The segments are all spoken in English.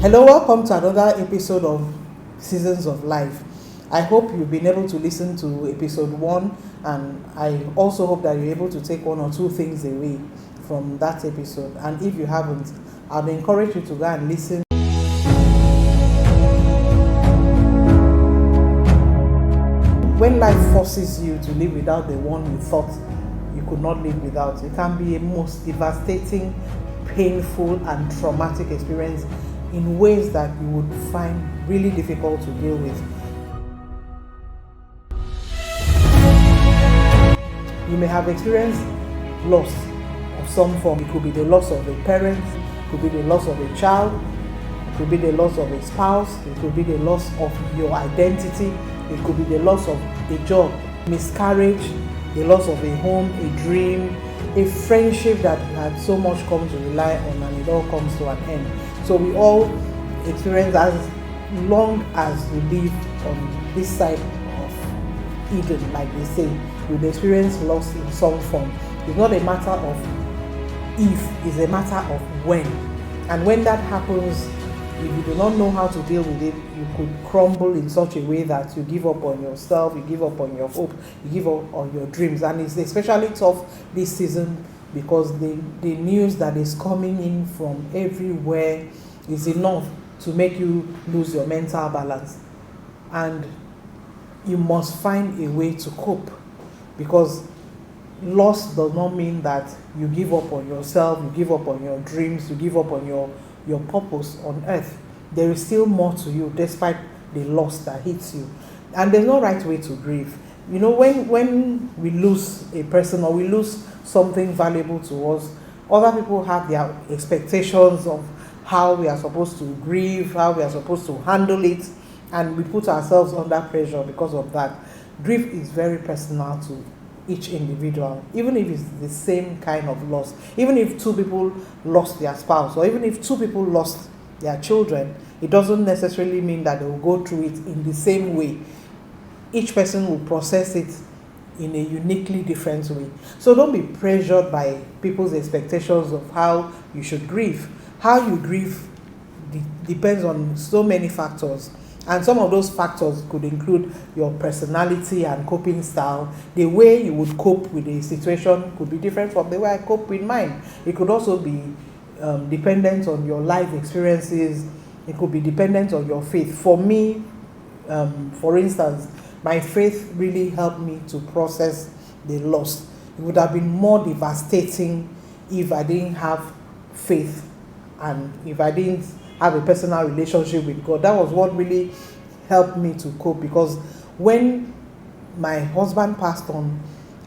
Hello, welcome to another episode of Seasons of Life. I hope you've been able to listen to episode 1, and I also hope that you're able to take one or two things away from that episode. And if you haven't, I'd encourage you to go and listen. When life forces you to live without the one you thought you could not live without, it can be a most devastating, painful, and traumatic experience in ways that you would find really difficult to deal with. You may have experienced loss of some form. It could be the loss of a parent, it could be the loss of a child, it could be the loss of a spouse, it could be the loss of your identity, it could be the loss of a job, miscarriage, the loss of a home, a dream, a friendship that you had so much come to rely on, and it all comes to an end. So we all experience, as long as we live on this side of Eden, like they say, we'll experience loss in some form. It's not a matter of if, it's a matter of when. And when that happens, if you do not know how to deal with it, you could crumble in such a way that you give up on yourself, you give up on your hope, you give up on your dreams. And it's especially tough this season because the news that is coming in from everywhere is enough to make you lose your mental balance. And you must find a way to cope, because loss does not mean that you give up on yourself, you give up on your dreams, you give up on your purpose on earth. There is still more to you despite the loss that hits you. And there's no right way to grieve. You know, when we lose a person or we lose something valuable to us, other people have their expectations of how we are supposed to grieve, how we are supposed to handle it, and we put ourselves under pressure because of that. Grief is very personal to each individual, even if it's the same kind of loss. Even if two people lost their spouse, or even if two people lost their children, it doesn't necessarily mean that they will go through it in the same way. Each person will process it in a uniquely different way. So don't be pressured by people's expectations of how you should grieve. How you grieve depends on so many factors. And some of those factors could include your personality and coping style. The way you would cope with a situation could be different from the way I cope with mine. It could also be dependent on your life experiences. It could be dependent on your faith. For me, for instance, my faith really helped me to process the loss. It would have been more devastating if I didn't have faith and if I didn't have a personal relationship with God. That was what really helped me to cope, because when my husband passed on,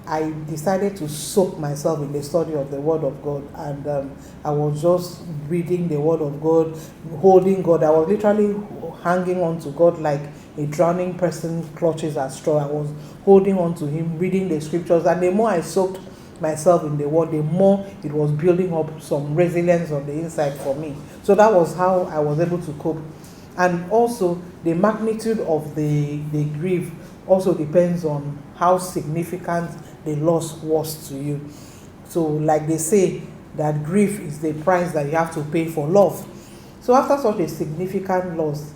I decided to soak myself in the study of the Word of God, and I was just reading the Word of God, holding God. I was literally hanging on to God like a drowning person clutches at straw. I was holding on to Him, reading the scriptures, and the more I soaked myself in the Word, the more it was building up some resilience on the inside for me. So that was how I was able to cope. And also the magnitude of the grief also depends on how significant the loss was to you. So like they say, that grief is the price that you have to pay for love. So after such a significant loss,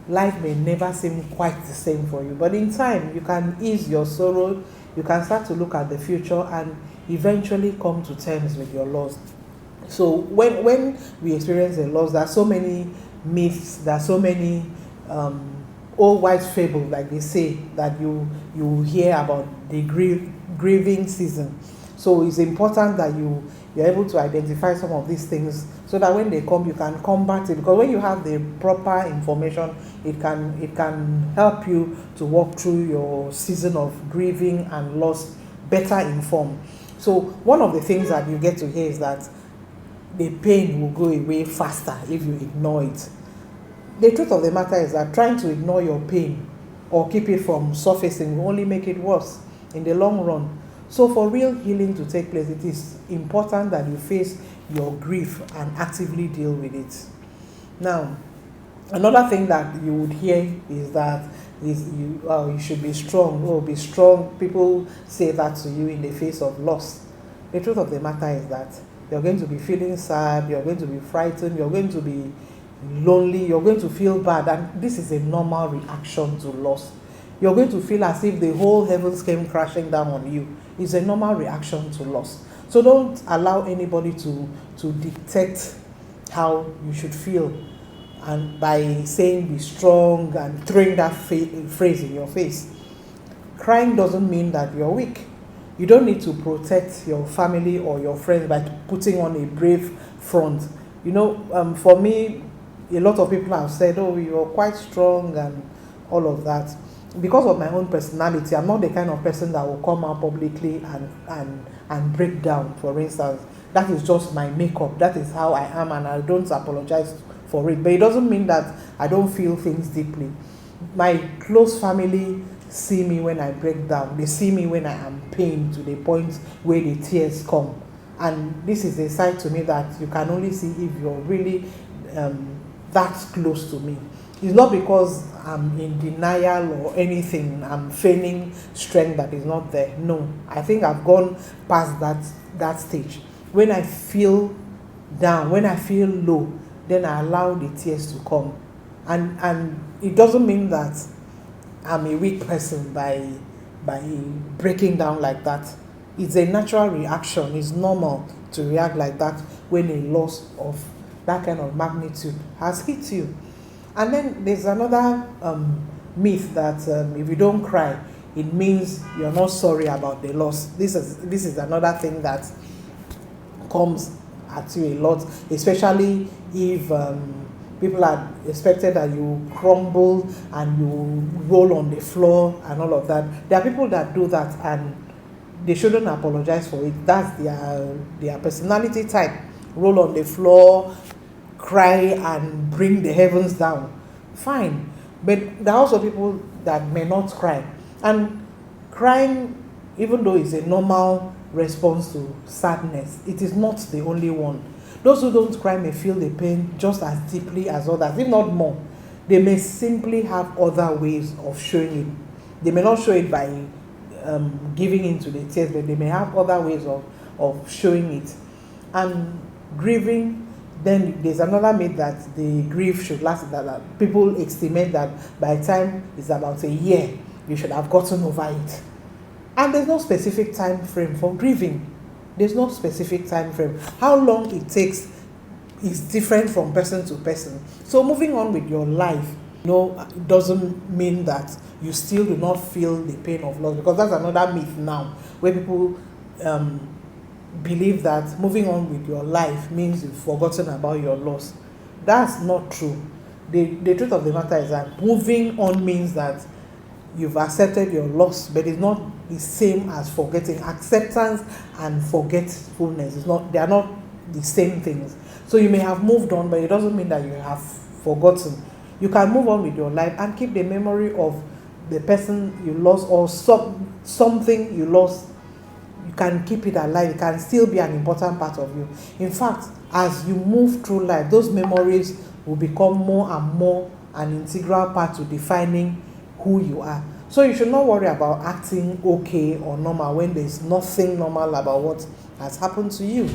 life may never seem quite the same for you, but in time you can ease your sorrow, you can start to look at the future and eventually come to terms with your loss. So when we experience a loss, there are so many myths, there are so many old white fables, like they say, that you hear about the grieving season. So it's important that you're able to identify some of these things so that when they come, you can combat it. Because when you have the proper information, it can help you to walk through your season of grieving and loss better informed. So one of the things that you get to hear is that the pain will go away faster if you ignore it. The truth of the matter is that trying to ignore your pain or keep it from surfacing will only make it worse in the long run. So for real healing to take place, it is important that you face your grief and actively deal with it. Now, another thing that you would hear is that you should be strong. Oh, be strong. People say that to you in the face of loss. The truth of the matter is that you're going to be feeling sad, you're going to be frightened, you're going to be lonely, you're going to feel bad, and this is a normal reaction to loss. You're going to feel as if the whole heavens came crashing down on you. It's a normal reaction to loss. So don't allow anybody to dictate how you should feel, and by saying be strong and throwing that phrase in your face. Crying doesn't mean that you're weak. You don't need to protect your family or your friends by putting on a brave front. For me, a lot of people have said, oh, you're quite strong and all of that. Because of my own personality, I'm not the kind of person that will come out publicly and break down, for instance. That is just my makeup. That is how I am, and I don't apologize for it. But it doesn't mean that I don't feel things deeply. My close family see me when I break down. They see me when I am pained to the point where the tears come. And this is a side to me that you can only see if you're really that close to me. It's not because I'm in denial or anything, I'm feigning strength that is not there. No, I think I've gone past that stage. When I feel down, when I feel low, then I allow the tears to come. And it doesn't mean that I'm a weak person by breaking down like that. It's a natural reaction. It's normal to react like that when a loss of that kind of magnitude has hit you. And then there's another myth that if you don't cry, it means you're not sorry about the loss. This is another thing that comes at you a lot, especially if people are expected that you crumble and you roll on the floor and all of that. There are people that do that, and they shouldn't apologize for it. That's their personality type. Roll on the floor, cry and bring the heavens down. Fine. But there are also people that may not cry. And crying, even though it's a normal response to sadness, it is not the only one. Those who don't cry may feel the pain just as deeply as others, if not more. They may simply have other ways of showing it. They may not show it by giving into the tears, but they may have other ways of showing it. And grieving, then there's another myth that the grief should last, that people estimate that by the time it's about a year, you should have gotten over it. And there's no specific time frame for grieving. There's no specific time frame. How long it takes is different from person to person. So moving on with your life, doesn't mean that you still do not feel the pain of loss, because that's another myth now, where people believe that moving on with your life means you've forgotten about your loss. That's not true. The truth of the matter is that moving on means that you've accepted your loss, but it's not the same as forgetting. Acceptance and forgetfulness they are not the same things. So you may have moved on, but it doesn't mean that you have forgotten. You can move on with your life and keep the memory of the person you lost, or something you lost. You can keep it alive. It can still be an important part of you. In fact, as you move through life, those memories will become more and more an integral part to defining who you are. So you should not worry about acting okay or normal when there's nothing normal about what has happened to you.